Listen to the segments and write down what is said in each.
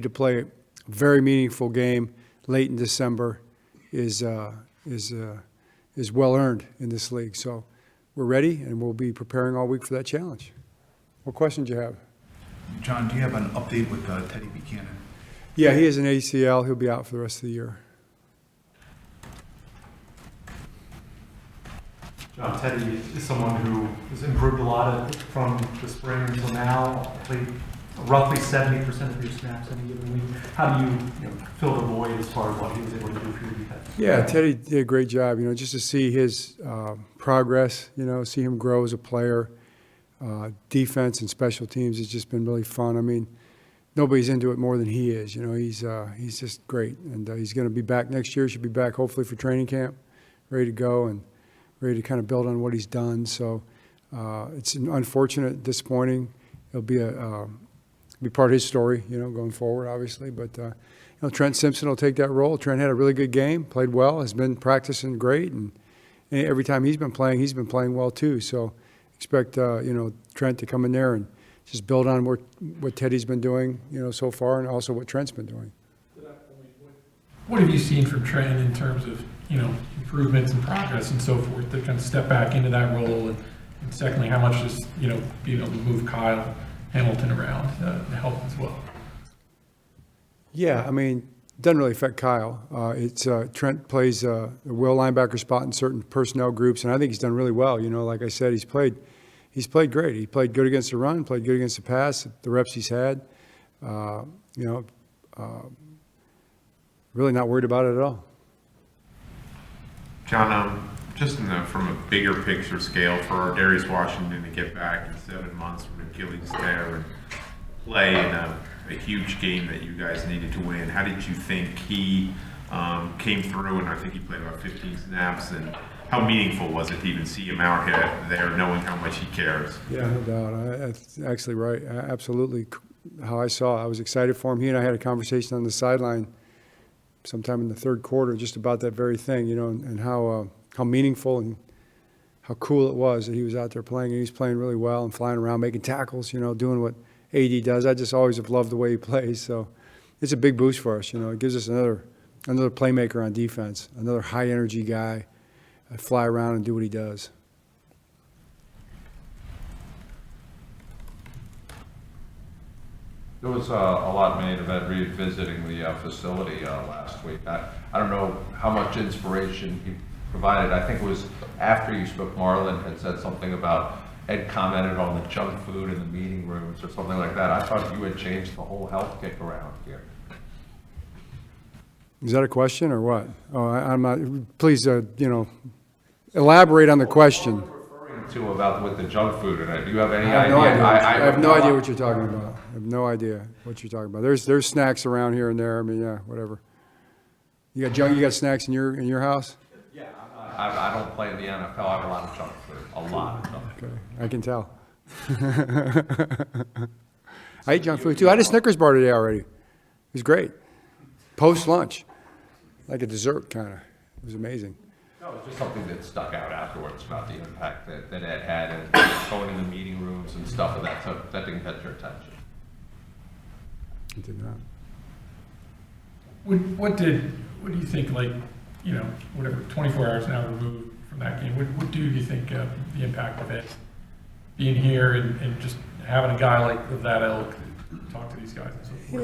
to play a very meaningful game late in December is well earned in this league. So we're ready, and we'll be preparing all week for that challenge. What questions do you have? John, do you have an update with Teddye Buchanan? Yeah, he has an ACL. He'll be out for the rest of the year. John, Teddye is someone who has improved a lot from the spring until now. Played roughly 70% of your snaps in a given week. How do you fill the void as far as what he was able to do for your defense? Yeah, Teddye did a great job. Just to see his progress. See him grow as a player. Defense and special teams has just been really fun. I mean, nobody's into it more than he is. He's just great, and he's going to be back next year. Should be back hopefully for training camp, ready to go and ready to kind of build on what he's done. So it's unfortunate, disappointing. It'll be be part of his story, going forward, obviously. But Trent Simpson will take that role. Trent had a really good game, played well, has been practicing great, and every time he's been playing well too. So expect Trent to come in there and just build on what Teddie's been doing, so far, and also what Trent's been doing. What have you seen from Trent in terms of improvements and progress and so forth to kind of step back into that role, and secondly, how much does being able to move Kyle Hamilton around help as well? Yeah, I mean, it doesn't really affect Kyle. Trent plays a will linebacker spot in certain personnel groups, and I think he's done really well. Like I said, he's played great. He played good against the run, played good against the pass, the reps he's had. Really not worried about it at all. John, just from a bigger picture scale, for Darius Washington to get back in 7 months from Achilles tear and play in a huge game that you guys needed to win, how did you think he came through? And I think he played about 15 snaps. And how meaningful was it to even see him out there, knowing how much he cares? Yeah, no doubt. That's actually right. Absolutely. How I saw it. I was excited for him. He and I had a conversation on the sideline sometime in the third quarter just about that very thing, and how meaningful and how cool it was that he was out there playing. And he was playing really well and flying around, making tackles, doing what AD does. I just always have loved the way he plays. So it's a big boost for us. It gives us another playmaker on defense, another high-energy guy. Fly around and do what he does. There was a lot made about revisiting the facility last week. I don't know how much inspiration he provided. I think it was after you spoke, Marlon had said something about Ed commented on the junk food in the meeting rooms or something like that. I thought you had changed the whole health kick around here. Is that a question or what? Oh, I'm not. Please, elaborate on the question. What are you referring to about with the junk food? And do you have any idea? I have no idea what you're talking about. I have no idea what you're talking about. There's snacks around here and there. I mean, yeah, whatever. You got snacks in your house? Yeah, I don't play in the NFL. I have a lot of junk food. A lot of junk food. Okay, I can tell. I eat junk food too. I had a Snickers bar today already. It was great. Post lunch, like a dessert kind of. It was amazing. No, it was just something that stuck out afterwards about the impact that Ed had and going in the meeting rooms and stuff of that. So that didn't catch your attention. It did not. What do you think, whatever, 24 hours now removed from that game, what do you think the impact of it being here and just having a guy like that ilk talk to these guys and so forth?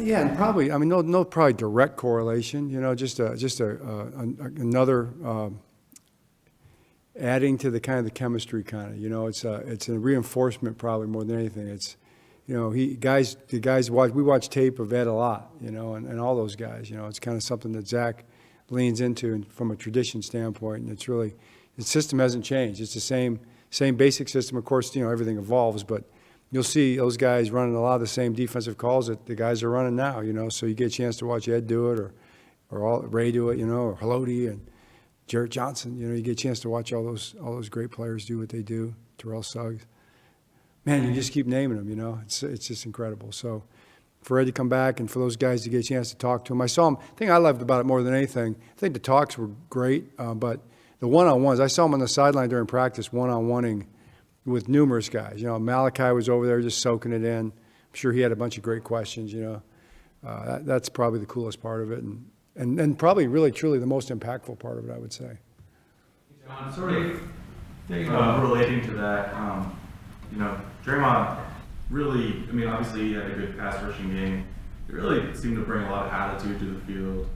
Yeah, and probably, I mean, no probably direct correlation, just another adding to the kind of the chemistry kind of, it's a reinforcement probably more than anything. It's, the guys we watch tape of Ed a lot, and all those guys, it's kind of something that Zach leans into from a tradition standpoint, and it's really, the system hasn't changed. It's the same basic system. Of course, everything evolves, but you'll see those guys running a lot of the same defensive calls that the guys are running now, so you get a chance to watch Ed do it or Ray do it, or Haloti and Jarrett Johnson, you get a chance to watch all those great players do what they do, Terrell Suggs. Man, you just keep naming them, it's just incredible. So for Ed to come back and for those guys to get a chance to talk to him, I saw him, the thing I loved about it more than anything, I think the talks were great, but the one-on-ones, I saw him on the sideline during practice one-on-oneing with numerous guys. Malachi was over there just soaking it in. I'm sure he had a bunch of great questions, That's probably the coolest part of it, and probably really truly the most impactful part of it, I would say. John, sort of relating to that, Draymond really, I mean, obviously he had a good pass rushing game. He really seemed to bring a lot of attitude to the field,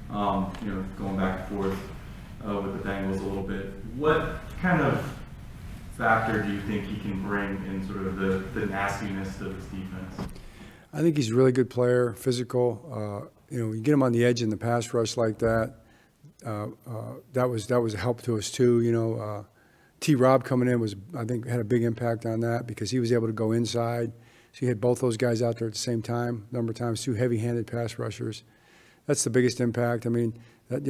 going back and forth with the Bengals a little bit. What kind of factor do you think he can bring in sort of the nastiness of his defense? I think he's a really good player, physical. You get him on the edge in the pass rush like that. That was a help to us too. T. Rob coming in I think had a big impact on that because he was able to go inside. So you had both those guys out there at the same time, number of times, 2 heavy-handed pass rushers. That's the biggest impact. I mean,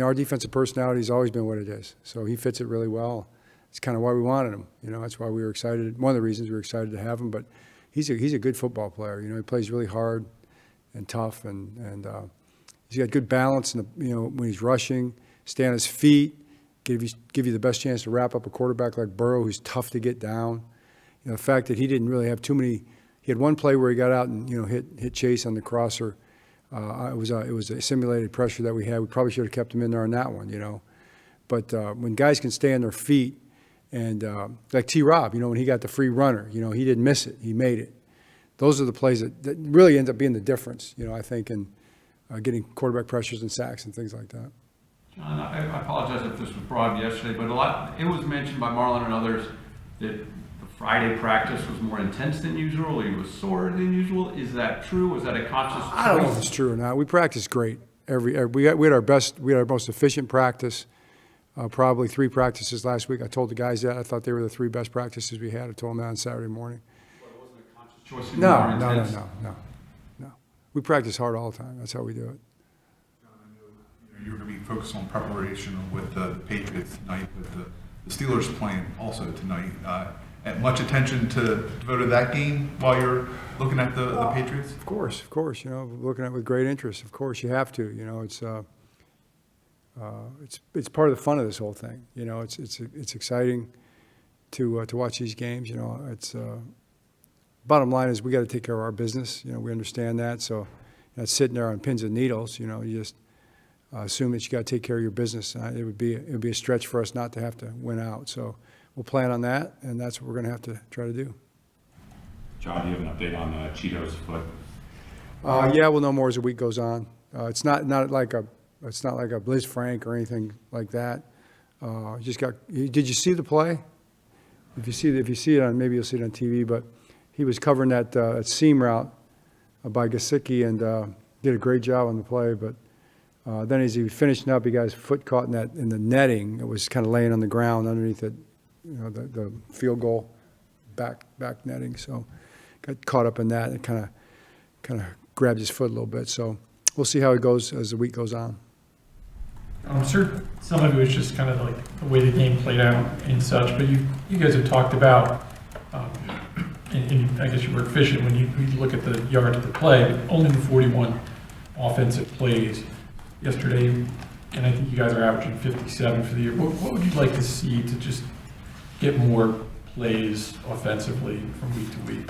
our defensive personality has always been what it is. So he fits it really well. It's kind of why we wanted him. That's why we were excited. One of the reasons we were excited to have him. But he's a good football player. He plays really hard and tough, and he's got good balance. And when he's rushing, stay on his feet, give you the best chance to wrap up a quarterback like Burrow, who's tough to get down. The fact that he didn't really have too many. He had one play where he got out and hit Chase on the crosser. It was a simulated pressure that we had. We probably should have kept him in there on that one. But when guys can stay on their feet, and like T. Rob, when he got the free runner, he didn't miss it. He made it. Those are the plays that really end up being the difference, I think, in getting quarterback pressures and sacks and things like that. John, I apologize if this was brought up yesterday, but it was mentioned by Marlon and others that the Friday practice was more intense than usual, or he was sore than usual. Is that true? Was that a conscious choice? I don't know if it's true or not. We practiced great. We had our best. We had our most efficient practice. Probably 3 practices last week. I told the guys that. I thought they were the 3 best practices we had. I told them that on Saturday morning. Well, it wasn't a conscious choice to be more intense? No. We practice hard all the time. That's how we do it. You're going to be focused on preparation with the Patriots tonight, with the Steelers playing also tonight. Much attention devoted to that game while you're looking at the Patriots? Of course. Looking at it with great interest. Of course, you have to. It's part of the fun of this whole thing. It's exciting to watch these games. It's bottom line is we got to take care of our business. We understand that. So not sitting there on pins and needles. You just assume that you got to take care of your business. It would be a stretch for us not to have to win out. So we'll plan on that, and that's what we're going to have to try to do. John, do you have an update on Cheeto's foot? Yeah, we'll know more as the week goes on. It's not like a Blizz Frank or anything like that. Did you see the play? If you see it on, maybe you'll see it on TV. But he was covering that seam route by Gesicki and did a great job on the play. But then as he was finishing up, he got his foot caught in the netting. It was kind of laying on the ground underneath it, the field goal back netting. So got caught up in that. It kind of grabbed his foot a little bit. So we'll see how it goes as the week goes on. I'm sure some of it was just kind of like the way the game played out and such, but you guys have talked about, and I guess you were efficient when you look at the yards per play, but only the 41 offensive plays yesterday, and I think you guys are averaging 57 for the year. What would you like to see to just get more plays offensively from week to week?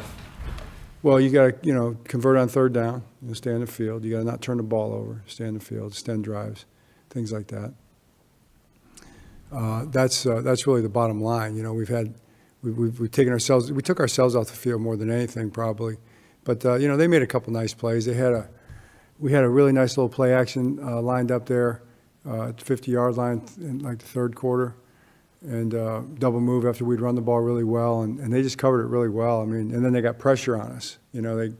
Well, you got to, convert on third down, stay on the field. You got to not turn the ball over, stay on the field, extend drives, things like that. That's really the bottom line. We've taken ourselves, we took ourselves off the field more than anything probably, but they made a couple nice plays. We had a really nice little play action lined up there at the 50-yard line in like the third quarter, and double move after we'd run the ball really well, and they just covered it really well. I mean, and then they got pressure on us. They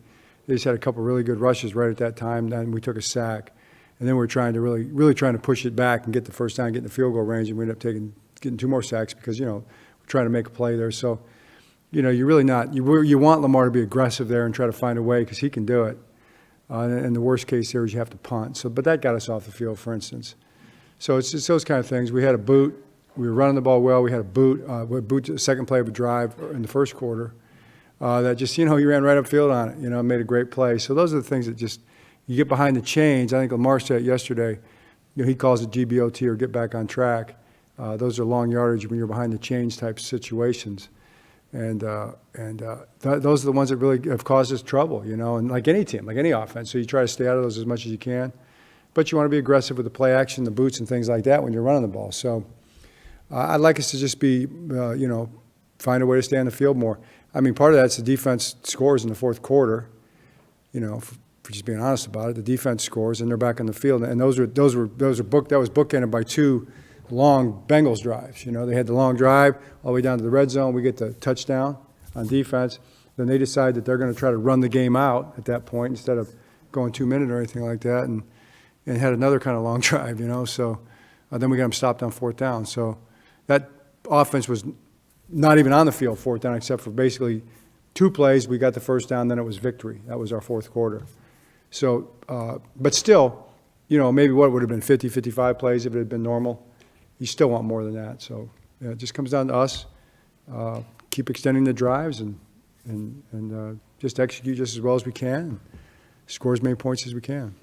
just had a couple really good rushes right at that time. Then we took a sack, and then we were trying to really trying to push it back and get the first down, get in the field goal range, and we ended up getting 2 more sacks because we're trying to make a play there. So, you're really not. You want Lamar to be aggressive there and try to find a way because he can do it. And the worst case there is you have to punt. So, but that got us off the field, for instance. So it's just those kind of things. We had a boot. We were running the ball well. We had a boot. The second play of a drive in the first quarter. That just, you ran right upfield on it. Made a great play. So those are the things that just, you get behind the chains. I think Lamar said it yesterday. He calls it GBOT or get back on track. Those are long yardage when you're behind the chains type situations. Those are the ones that really have caused us trouble, you know, and like any team, like any offense. So you try to stay out of those as much as you can. But you want to be aggressive with the play action, the boots, and things like that when you're running the ball. So I'd like us to just be, you know, find a way to stay on the field more. I mean, part of that's the defense scores in the fourth quarter, you know, for just being honest about it. The defense scores, and they're back on the field. And that was bookended by 2 long Bengals drives. You know, they had the long drive all the way down to the red zone. We get the touchdown on defense. Then they decide that they're going to try to run the game out at that point instead of going 2 minutes or anything like that, and had another kind of long drive, you know. So then we got them stopped on 4th down. So that offense was not even on the field 4th down except for basically 2 plays. We got the 1st down, then it was victory. That was our 4th quarter. So, but still, you know, maybe what would have been 50, 55 plays if it had been normal. You still want more than that. So yeah, it just comes down to us. Keep extending the drives and just execute just as well as we can and score as many points as we can.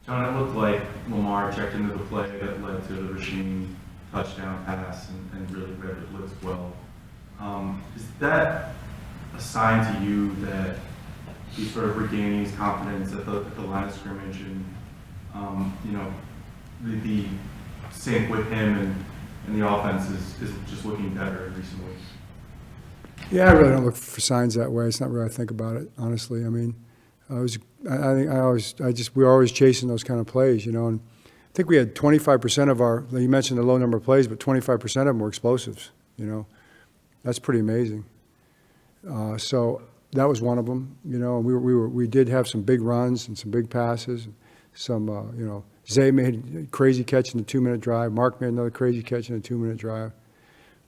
John, it looked like Lamar checked into the play that led to the Rasheen touchdown pass and really read the blitz well. Is that a sign to you that he's sort of regaining his confidence at the line of scrimmage and, you know, the sync with him and the offense is just looking better in recent weeks? Yeah, I really don't look for signs that way. It's not really how I think about it, honestly. I mean, we're always chasing those kind of plays, you know. And I think we had 25% of our, you mentioned the low number of plays, but 25% of them were explosives, you know. That's pretty amazing. So that was one of them, you know. We did have some big runs and some big passes, some, you know, Zay made a crazy catch in the 2-minute drive. Mark made another crazy catch in a 2-minute drive.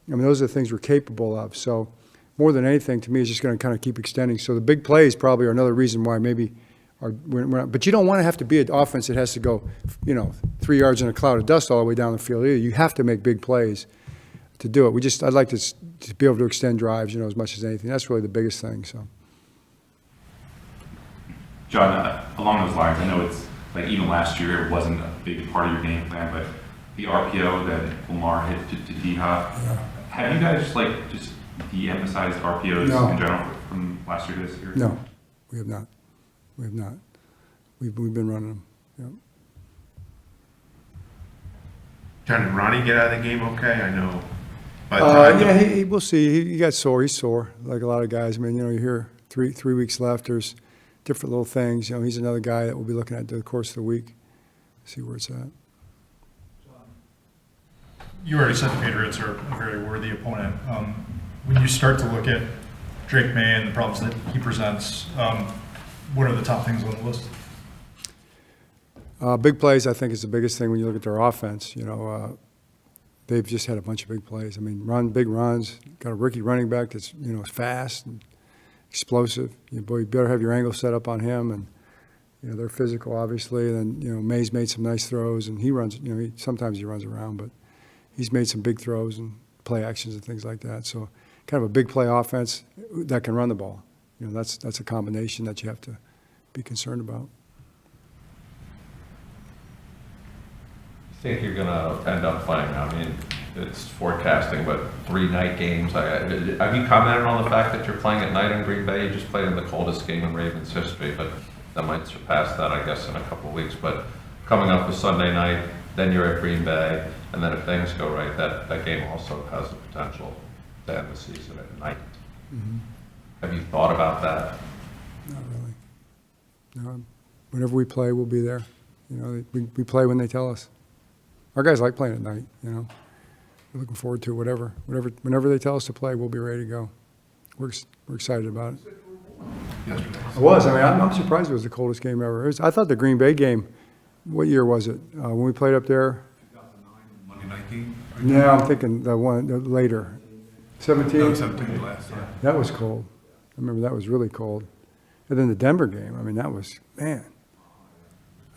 I mean, those are the things we're capable of. So more than anything, to me, is just going to kind of keep extending. So the big plays probably are another reason why maybe we're not. But you don't want to have to be an offense that has to go, you know, 3 yards in a cloud of dust all the way down the field either. You have to make big plays to do it. I'd like to be able to extend drives, you know, as much as anything. That's really the biggest thing. So, John, along those lines, I know it's like even last year it wasn't a big part of your game plan, but the RPO that Lamar hit to D-Hop, have you guys just de-emphasized RPOs in general from last year to this year? No, we have not. We have not. We've been running them. Yeah. John, did Ronnie get out of the game okay? I know. Yeah, we'll see. He got sore. He's sore, like a lot of guys. I mean, you know, you hear three weeks left. There's different little things. You know, he's another guy that we'll be looking at the course of the week, see where it's at. You already said the Patriots are a very worthy opponent. When you start to look at Drake May and the problems that he presents, what are the top things on the list? Big plays, I think, is the biggest thing when you look at their offense. You know, they've just had a bunch of big plays. I mean, big runs. Got a rookie running back that's, you know, fast and explosive. You better have your angle set up on him, and you know they're physical, obviously. And then you know May's made some nice throws, and he runs. You know, sometimes he runs around, but he's made some big throws and play actions and things like that. So, kind of a big play offense that can run the ball. You know, that's a combination that you have to be concerned about. I think you're going to end up playing. I mean, it's forecasting, but 3 night games. Have you commented on the fact that you're playing at night in Green Bay? You just played in the coldest game in Ravens history, but that might surpass that, I guess, in a couple of weeks. But coming up with Sunday night, then you're at Green Bay, and then if things go right, that game also has the potential to end the season at night. Mm-hmm. Have you thought about that? Not really. No. Whenever we play, we'll be there. You know, we play when they tell us. Our guys like playing at night, you know. We're looking forward to whatever. Whenever they tell us to play, we'll be ready to go. We're excited about it. Yesterday. It was. I mean, I'm surprised it was the coldest game ever. I thought the Green Bay game, what year was it? When we played up there? 2009 Monday night game. No, I'm thinking the one later. 17? No, 17 last time. That was cold. I remember that was really cold. And then the Denver game, I mean, that was, man.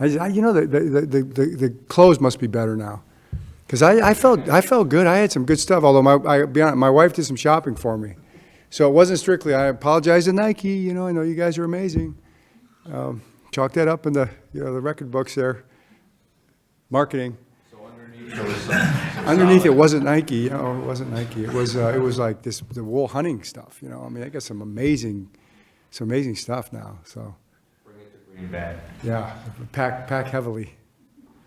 You know, the clothes must be better now. Because I felt good. I had some good stuff, although my wife did some shopping for me. So it wasn't strictly, I apologize to Nike, you know, I know you guys are amazing. Chalk that up in the record books there. Marketing. So underneath those Underneath it wasn't Nike, you know, it wasn't Nike. It was like the wool hunting stuff, you know. I mean, they got some amazing stuff now. So Bring it to Green Bay. yeah, pack heavily.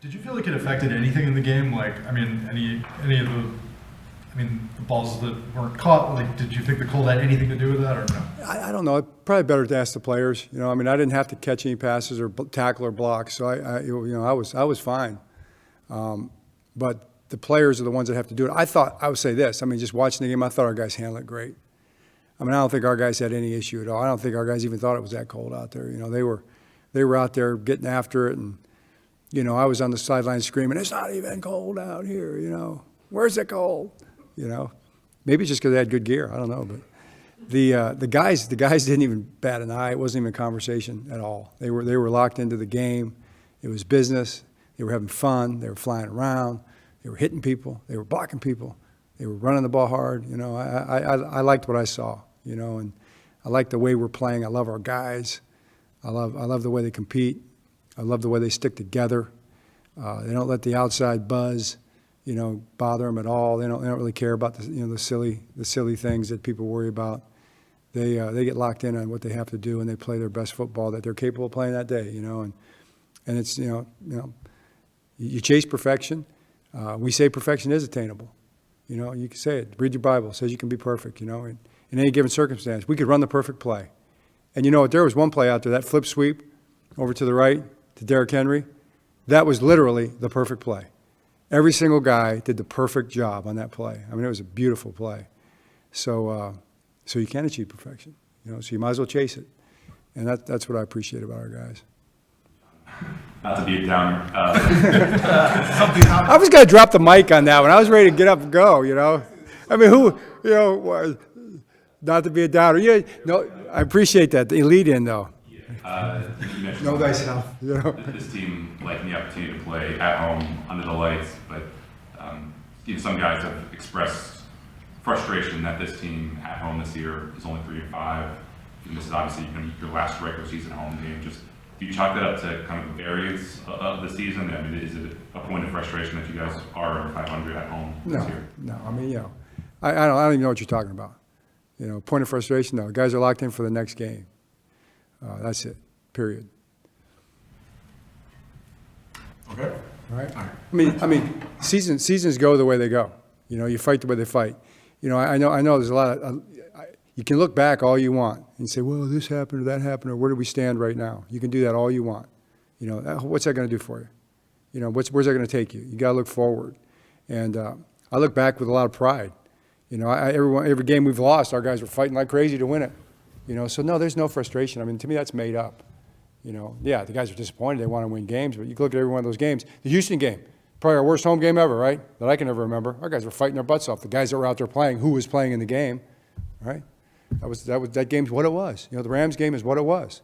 Did you feel like it affected anything in the game? Like, I mean, any of the balls that weren't caught, like, did you think the cold had anything to do with that or no? I don't know. Probably better to ask the players. You know, I mean, I didn't have to catch any passes or tackle or block, so I was fine. But the players are the ones that have to do it. I would say this. I mean, just watching the game, I thought our guys handled it great. I mean, I don't think our guys had any issue at all. I don't think our guys even thought it was that cold out there. You know, they were out there getting after it, and you know, I was on the sideline screaming, "It's not even cold out here." You know, where's it cold? You know, maybe it's just because they had good gear. I don't know, but the guys didn't even bat an eye. It wasn't even a conversation at all. They were locked into the game. It was business. They were having fun. They were flying around. They were hitting people. They were blocking people. They were running the ball hard. You know, I liked what I saw. You know, and I like the way we're playing. I love our guys. I love the way they compete. I love the way they stick together. They don't let the outside buzz, you know, bother them at all. They don't really care about the silly things that people worry about. They get locked in on what they have to do, and they play their best football that they're capable of playing that day. You know, and it's you chase perfection. We say perfection is attainable. You know, you can say it. Read your Bible. It says you can be perfect. You know, in any given circumstance, we could run the perfect play. And you know what? There was one play out there, that flip sweep over to the right to Derrick Henry. That was literally the perfect play. Every single guy did the perfect job on that play. I mean, it was a beautiful play. So you can achieve perfection. You know, so you might as well chase it. And that's what I appreciate about our guys. Not to be a downer. I was going to drop the mic on that one. I was ready to get up and go, you know. I mean, not to be a downer. Yeah, no, I appreciate that. The lead in, though. You mentioned Know thyself. You know? this team liking the opportunity to play at home under the lights, but some guys have expressed frustration that this team at home this year is only 3-5. And this is obviously your last regular season home game. Just do you chalk that up to kind of the variance of the season? I mean, is it a point of frustration that you guys are 500 at home this year? No. I mean, you know, I don't even know what you're talking about. You know, point of frustration. No, guys are locked in for the next game. That's it. Period. Okay. All right. I mean, seasons go the way they go. You know, you fight the way they fight. You know, I know. There's a lot of. You can look back all you want and say, well, this happened or that happened, or where do we stand right now? You can do that all you want. You know, what's that going to do for you? You know, where's that going to take you? You got to look forward. And I look back with a lot of pride. You know, every game we've lost, our guys were fighting like crazy to win it. You know, so no, there's no frustration. I mean, to me, that's made up. You know, yeah, the guys are disappointed. They want to win games, but you can look at every one of those games. The Houston game, probably our worst home game ever, right? That I can ever remember. Our guys were fighting their butts off. The guys that were out there playing, who was playing in the game, right? That game's what it was. You know, the Rams game is what it was.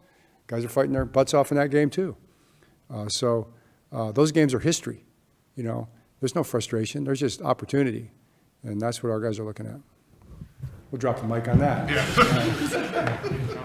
Guys are fighting their butts off in that game too. So those games are history. You know, there's no frustration. There's just opportunity, and that's what our guys are looking at. We'll drop the mic on that. Yeah.